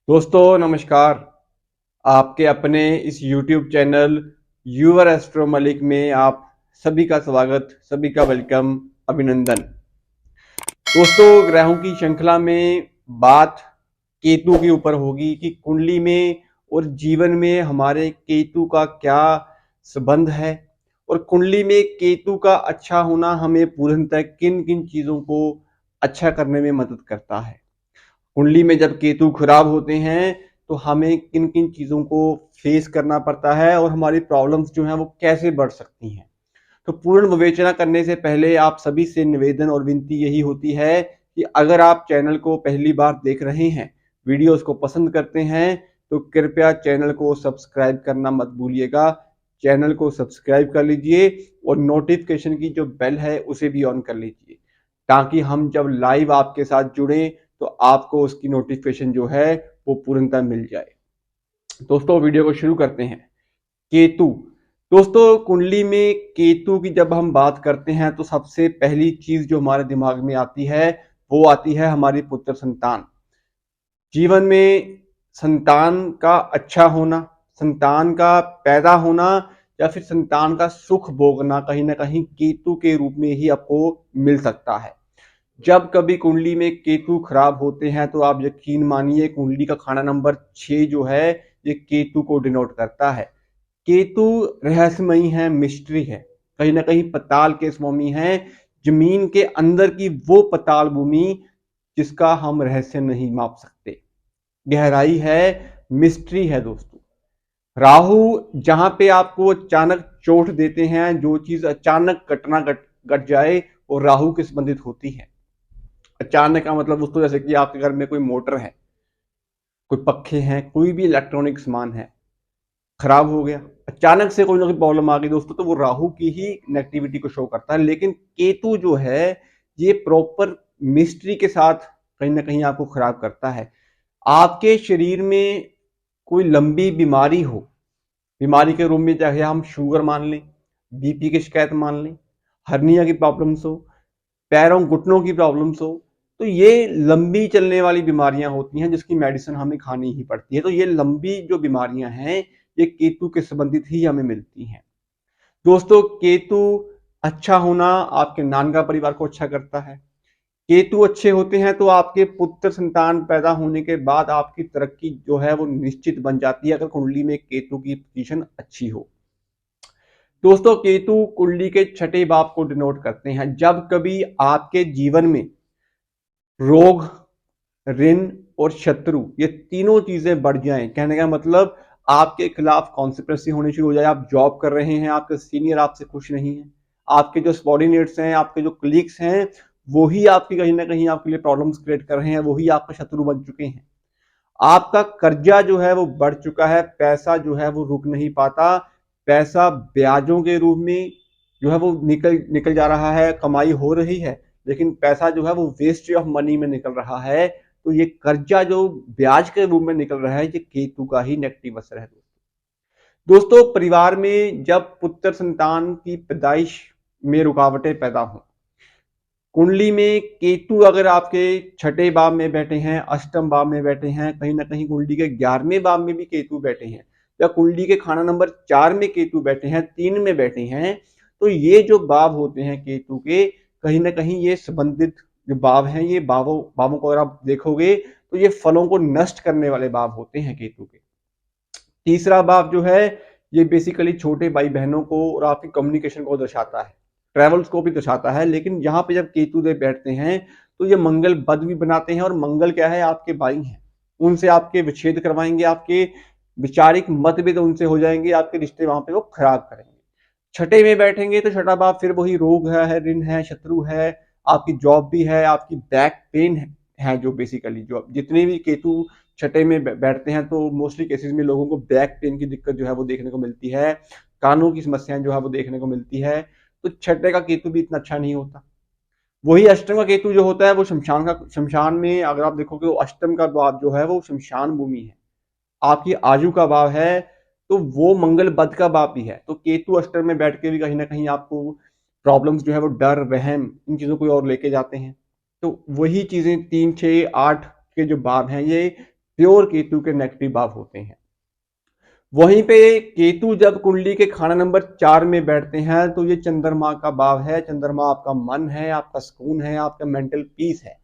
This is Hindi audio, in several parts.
दोस्तों नमस्कार। आपके अपने इस YouTube channel your astro Malik में आप सभी का स्वागत, सभी का वेलकम, अभिनंदन। दोस्तों ग्रहों की श्रृंखला में बात केतु के ऊपर होगी कि कुंडली में और जीवन में हमारे केतु का क्या संबंध है और कुंडली में केतु का अच्छा होना हमें पूर्णतः किन किन चीज़ों को अच्छा करने में मदद करता है। कुंडली में जब केतु खराब होते हैं तो हमें किन किन चीज़ों को फेस करना पड़ता है और हमारी प्रॉब्लम्स जो हैं वो कैसे बढ़ सकती हैं। तो पूर्ण विवेचना करने से पहले आप सभी से निवेदन और विनती यही होती है कि अगर आप चैनल को पहली बार देख रहे हैं, वीडियोस को पसंद करते हैं, तो कृपया चैनल को सब्सक्राइब करना मत भूलिएगा। चैनल को सब्सक्राइब कर लीजिए और नोटिफिकेशन की जो बेल है उसे भी ऑन कर लीजिए, ताकि हम जब लाइव आपके साथ जुड़ें तो आपको उसकी नोटिफिकेशन जो है वो पूर्णतः मिल जाए। दोस्तों वीडियो को शुरू करते हैं। केतु। दोस्तों कुंडली में केतु की जब हम बात करते हैं तो सबसे पहली चीज जो हमारे दिमाग में आती है वो आती है हमारी पुत्र संतान। जीवन में संतान का अच्छा होना, संतान का पैदा होना या फिर संतान का सुख भोगना कहीं ना कहीं केतु के रूप में ही आपको मिल सकता है। जब कभी कुंडली में केतु खराब होते हैं तो आप यकीन मानिए कुंडली का खाना नंबर 6 जो है ये केतु को डिनोट करता है। केतु रहस्यमयी है, मिस्ट्री है, कहीं ना कहीं पताल के स्वामी है, जमीन के अंदर की वो पताल भूमि जिसका हम रहस्य नहीं माप सकते। गहराई है, मिस्ट्री है दोस्तों। राहु जहां पे आपको अचानक चोट देते हैं, जो चीज अचानक घटना घट जाए वो राहु के संबंधित होती है। अचानक का मतलब दोस्तों जैसे कि आपके घर में कोई मोटर है, कोई पक्खे हैं, कोई भी इलेक्ट्रॉनिक सामान है, खराब हो गया, अचानक से कोई ना कोई प्रॉब्लम आ गई दोस्तों, तो वो राहु की ही नेगेटिविटी को शो करता है। लेकिन केतु जो है ये प्रॉपर मिस्ट्री के साथ कहीं ना कहीं आपको खराब करता है। आपके शरीर में कोई लंबी बीमारी हो, बीमारी के रूप में चाहे हम शुगर मान लें, बीपी की शिकायत मान लें, हर्निया की प्रॉब्लम्स हो, पैरों घुटनों की प्रॉब्लम्स हो, तो ये लंबी चलने वाली बीमारियां होती हैं जिसकी मेडिसिन हमें खानी ही पड़ती है। तो ये लंबी जो बीमारियां हैं ये केतु के संबंधित ही हमें मिलती हैं। दोस्तों केतु अच्छा होना आपके नान का परिवार को अच्छा करता है। केतु अच्छे होते हैं तो आपके पुत्र संतान पैदा होने के बाद आपकी तरक्की जो है वो निश्चित बन जाती है, अगर कुंडली में केतु की पोजीशन अच्छी हो। दोस्तों केतु कुंडली के छठे भाव को डिनोट करते हैं। जब कभी आपके जीवन में रोग, ऋण और शत्रु ये तीनों चीजें बढ़ जाएं, कहने का मतलब आपके खिलाफ कॉन्स्पिरेसी होनी शुरू हो जाए, आप जॉब कर रहे हैं, आपके सीनियर आपसे खुश नहीं है, आपके जो सबॉर्डिनेट्स हैं, आपके जो कलीग्स हैं, वो ही आपकी कहीं ना कहीं आपके लिए प्रॉब्लम्स क्रिएट कर रहे हैं, वो ही आपका शत्रु बन चुके हैं। आपका कर्जा जो है वो बढ़ चुका है, पैसा जो है वो रुक नहीं पाता, पैसा ब्याजों के रूप में जो है वो निकल निकल जा रहा है, कमाई हो रही है लेकिन पैसा जो है वो वेस्ट ऑफ मनी में निकल रहा है। तो ये कर्जा जो ब्याज के रूप में निकल रहा है ये केतु का ही नेगेटिव असर है। दोस्तों परिवार में जब पुत्र संतान की पैदाइश में रुकावटें पैदा हों, कुंडली में केतु अगर आपके छठे भाव में बैठे हैं, अष्टम भाव में बैठे हैं, कहीं ना कहीं कुंडली के 11वें भाव में भी केतु बैठे हैं, या कुंडली के खाना नंबर 4 में केतु बैठे हैं, 3 में बैठे हैं, तो ये जो भाव होते हैं केतु के, कहीं ना कहीं ये संबंधित जो भाव हैं ये भावों भावों को अगर आप देखोगे तो ये फलों को नष्ट करने वाले भाव होते हैं केतु के। तीसरा भाव जो है ये बेसिकली छोटे भाई बहनों को और आपकी कम्युनिकेशन को दर्शाता है, ट्रेवल्स को भी दर्शाता है। लेकिन यहाँ पे जब केतु देव बैठते हैं तो ये मंगल बद भी बनाते हैं, और मंगल क्या है आपके भाई हैं, उनसे आपके विच्छेद करवाएंगे, आपके विचारिक मतभेद उनसे हो जाएंगे, आपके रिश्ते वहां पे वो खराब करेंगे। छठे में बैठेंगे तो छठा भाव फिर वही रोग है, ऋण है, शत्रु है, आपकी जॉब भी है, आपकी बैक पेन है जो बेसिकली जो जितने भी केतु छठे में बैठते हैं तो मोस्टली केसेस में लोगों को बैक पेन की दिक्कत जो है वो देखने को मिलती है, कानों की समस्याएं जो है वो देखने को मिलती है। तो छठे का केतु भी इतना अच्छा नहीं होता। वही अष्टम का केतु जो होता है वो शमशान में अगर आप देखोगे, वो अष्टम का भाव जो है वो शमशान भूमि है, आपकी आयु का भाव है, तो वो मंगल बद का भाव भी है। तो केतु अष्टम में बैठ के भी कहीं ना कहीं आपको प्रॉब्लम्स जो है वो डर, वहम, इन चीजों को और लेके जाते हैं। तो वही चीजें 3, 6, 8 के जो भाव हैं ये प्योर केतु के नेगेटिव भाव होते हैं। वहीं पे केतु जब कुंडली के खाना नंबर 4 में बैठते हैं तो ये चंद्रमा का भाव है। चंद्रमा आपका मन है, आपका सुकून है, आपका मेंटल पीस है,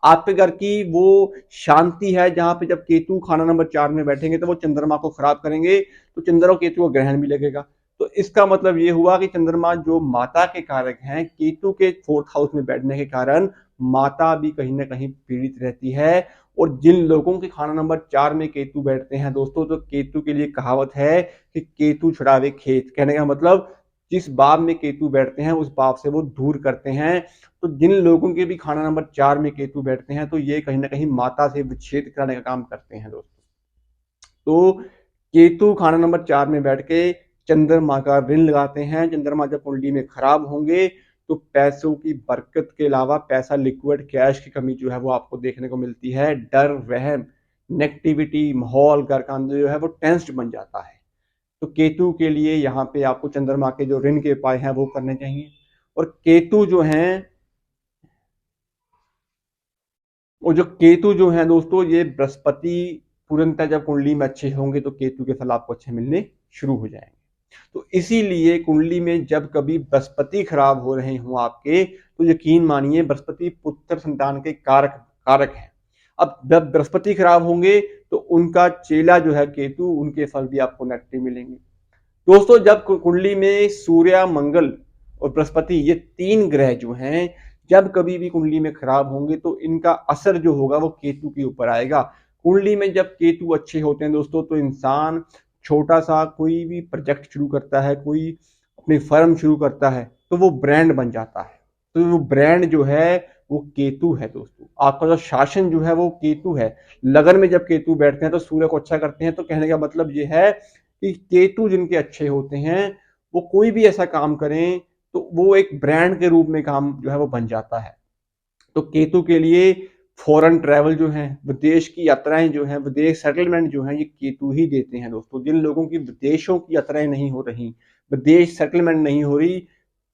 आपके घर की वो शांति है। जहां पे जब केतु खाना नंबर 4 में बैठेंगे तो वो चंद्रमा को खराब करेंगे, तो चंद्र और केतु को ग्रहण भी लगेगा। तो इसका मतलब ये हुआ कि चंद्रमा जो माता के कारक हैं, केतु के 4th हाउस में बैठने के कारण माता भी कहीं ना कहीं पीड़ित रहती है। और जिन लोगों के खाना नंबर 4 में केतु बैठते हैं दोस्तों, तो केतु के लिए कहावत है कि केतु छुड़ावे खेत। कहने का मतलब जिस भाव में केतु बैठते हैं उस भाव से वो दूर करते हैं। तो जिन लोगों के भी खाना नंबर 4 में केतु बैठते हैं तो ये कहीं ना कहीं माता से विच्छेद कराने का काम करते हैं दोस्तों। तो केतु खाना नंबर 4 में बैठ के चंद्रमा का ऋण लगाते हैं। चंद्रमा जब कुंडली में खराब होंगे तो पैसों की बरकत के अलावा पैसा, लिक्विड कैश की कमी जो है वो आपको देखने को मिलती है। डर, वहम, नेगेटिविटी, माहौल घर का अंदर जो है वो टेंस्ड बन जाता है। तो केतु के लिए यहाँ पे आपको चंद्रमा के जो ऋण के उपाय हैं वो करने चाहिए। और केतु जो हैं, और जो केतु जो है दोस्तों, ये बृहस्पति पूर्णतः जब कुंडली में अच्छे होंगे तो केतु के फल आपको अच्छे मिलने शुरू हो जाएंगे। तो इसीलिए कुंडली में जब कभी बृहस्पति खराब हो रहे हों आपके, तो यकीन मानिए बृहस्पति पुत्र संतान के कारक कारक है। अब जब बृहस्पति खराब होंगे तो उनका चेला जो है केतु, उनके फल भी आपको नेगेटिव मिलेंगे। दोस्तों जब कुंडली में सूर्य, मंगल और बृहस्पति, ये 3 ग्रह जो हैं, जब कभी भी कुंडली में खराब होंगे तो इनका असर जो होगा वो केतु के ऊपर आएगा। कुंडली में जब केतु अच्छे होते हैं दोस्तों, तो इंसान छोटा सा कोई भी प्रोजेक्ट शुरू करता है, कोई अपनी फर्म शुरू करता है, तो वो ब्रांड बन जाता है। तो वो ब्रांड जो है वो केतु है दोस्तों। आपका जो शासन जो है वो केतु है। लगन में जब केतु बैठते हैं तो सूर्य को अच्छा करते हैं। तो कहने का मतलब ये है कि केतु जिनके अच्छे होते हैं वो कोई भी ऐसा काम करें तो वो एक ब्रांड के रूप में काम जो है वो बन जाता है। तो केतु के लिए फॉरेन ट्रैवल जो है, विदेश की यात्राएं जो हैं, विदेश सेटलमेंट जो है, ये केतु ही देते हैं दोस्तों। जिन लोगों की विदेशों की यात्राएं नहीं हो रही, विदेश सेटलमेंट नहीं हो रही,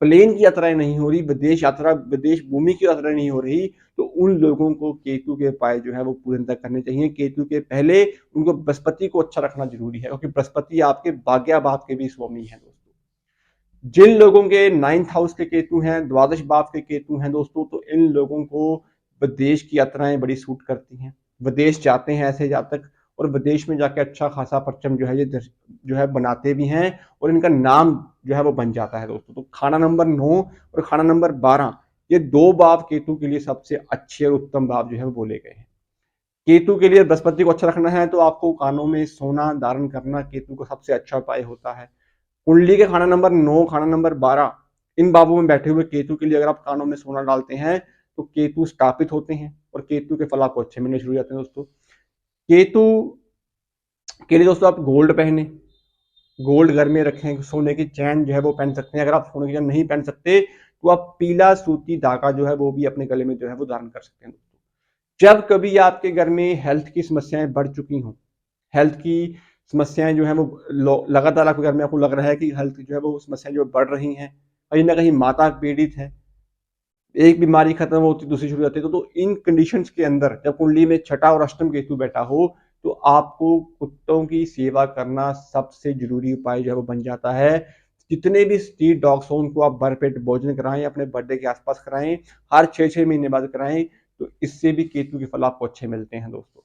प्लेन की यात्राएं नहीं हो रही, विदेश यात्रा, विदेश भूमि की यात्रा नहीं हो रही, तो उन लोगों को केतु के उपाय जो है वो पूर्णतः करने चाहिए। केतु के पहले उनको बृहस्पति को अच्छा रखना जरूरी है, क्योंकि बृहस्पति आपके भाग्य भाव के भी स्वामी है दोस्तों। जिन लोगों के 9th हाउस के केतु हैं, द्वादश भाव के केतु हैं दोस्तों, तो इन लोगों को विदेश की यात्राएं बड़ी सूट करती हैं। विदेश जाते हैं ऐसे जातक, और विदेश में जाके अच्छा खासा परचम जो है ये जो है बनाते भी हैं, और इनका नाम जो है वो बन जाता है दोस्तों। तो खाना नंबर 9 और खाना नंबर 12, ये 2 भाव केतु के लिए सबसे अच्छे और उत्तम भाव जो है वो बोले गए हैं। केतु के लिए बृहस्पति को अच्छा रखना है तो आपको कानों में सोना धारण करना केतु का सबसे अच्छा उपाय होता है। कुंडली के खाना नंबर 9, खाना नंबर 12, इन भावों में बैठे हुए केतु के लिए अगर आप कानों में सोना डालते हैं तो केतु स्थापित होते हैं और केतु के फल आपको अच्छे मिलने शुरू हो जाते हैं दोस्तों। केतु के लिए दोस्तों आप गोल्ड पहने, गोल्ड घर में रखें, सोने की चैन जो है वो पहन सकते हैं। अगर आप सोने की चैन नहीं पहन सकते तो आप पीला सूती धागा जो है वो भी अपने गले में जो है वो धारण कर सकते हैं दोस्तों। जब कभी आपके घर में हेल्थ की समस्याएं बढ़ चुकी हों, हेल्थ की समस्याएं जो है वो लगातार आपके घर में आपको लग रहा है कि हेल्थ जो है वो समस्याएं जो बढ़ रही हैं, कहीं ना कहीं माता पीड़ित है, एक बीमारी खत्म होती दूसरी शुरू हो जाती है, तो इन कंडीशंस के अंदर जब कुंडली में छठा और अष्टम केतु बैठा हो तो आपको कुत्तों की सेवा करना सबसे जरूरी उपाय जो है वो बन जाता है। जितने भी स्ट्रीट डॉग्स हो उनको आप भरपेट भोजन कराएं, अपने बर्थडे के आसपास कराएं, हर 6-6 महीने बाद कराएं, तो इससे भी केतु के फल आपको अच्छे मिलते हैं दोस्तों।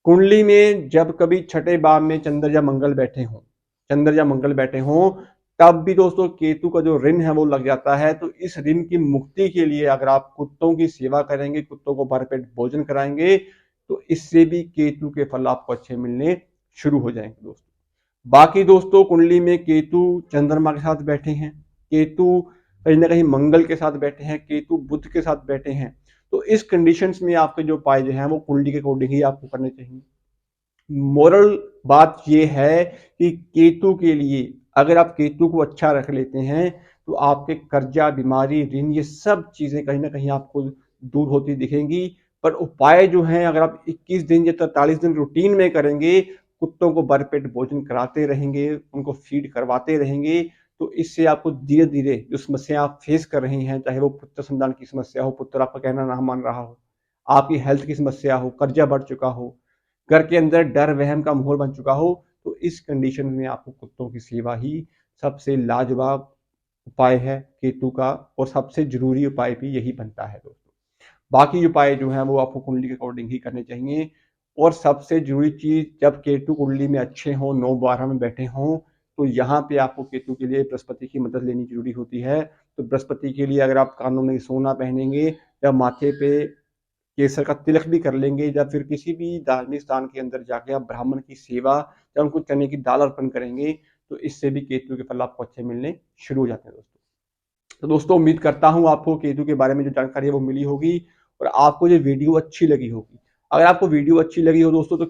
कुंडली में जब कभी छठे भाव में चंद्र या मंगल बैठे हों, चंद्र या मंगल बैठे हों, तब भी दोस्तों केतु का जो ऋण है वो लग जाता है। तो इस ऋण की मुक्ति के लिए अगर आप कुत्तों की सेवा करेंगे, कुत्तों को भरपेट भोजन कराएंगे, तो इससे भी केतु के फल आपको अच्छे मिलने शुरू हो जाएंगे दोस्तों। बाकी दोस्तों कुंडली में केतु चंद्रमा के साथ बैठे हैं, केतु कहीं ना कहीं मंगल के साथ बैठे हैं, केतु बुध के साथ बैठे हैं, तो इस कंडीशंस में आपके जो उपाय जो हैं वो कुंडली के अकॉर्डिंग ही आपको करने चाहिए। मोरल बात ये है कि केतु के लिए अगर आप केतु को अच्छा रख लेते हैं तो आपके कर्जा, बीमारी, ऋण, ये सब चीजें कहीं ना कहीं आपको दूर होती दिखेंगी। पर उपाय जो हैं अगर आप 21 दिन या 43 दिन रूटीन में करेंगे, कुत्तों को भरपेट भोजन कराते रहेंगे, उनको फीड करवाते रहेंगे, तो इससे आपको धीरे धीरे जो समस्या आप फेस कर रही हैं, चाहे वो पुत्र संतान की समस्या हो, पुत्र आपका कहना ना मान रहा हो, आपकी हेल्थ की समस्या हो, कर्जा बढ़ चुका हो, घर के अंदर डर वहम का माहौल बन चुका हो, तो इस कंडीशन में आपको कुत्तों की सेवा ही सबसे लाजवाब उपाय है केतु का, और सबसे जरूरी उपाय भी यही बनता है दोस्तों। बाकी उपाय जो हैं वो आपको कुंडली के अकॉर्डिंग ही करने चाहिए। और सबसे जरूरी चीज, जब केतु कुंडली में अच्छे हों, 9-12 में बैठे हों, तो यहाँ पे आपको केतु के लिए बृहस्पति की मदद लेनी जरूरी होती है। तो बृहस्पति के लिए अगर आप कानों में सोना पहनेंगे या माथे पे केसर का तिलक भी कर लेंगे, या फिर किसी भी धार्मिक स्थान के अंदर जाके आप ब्राह्मण की सेवा या उनको चने की दाल अर्पण करेंगे, तो इससे भी केतु के फल आपको अच्छे मिलने शुरू हो जाते हैं दोस्तों। तो दोस्तों उम्मीद करता हूँ आपको केतु के बारे में जो जानकारी है वो मिली होगी और आपको ये वीडियो अच्छी लगी होगी। अगर आपको वीडियो अच्छी लगी हो दोस्तों तो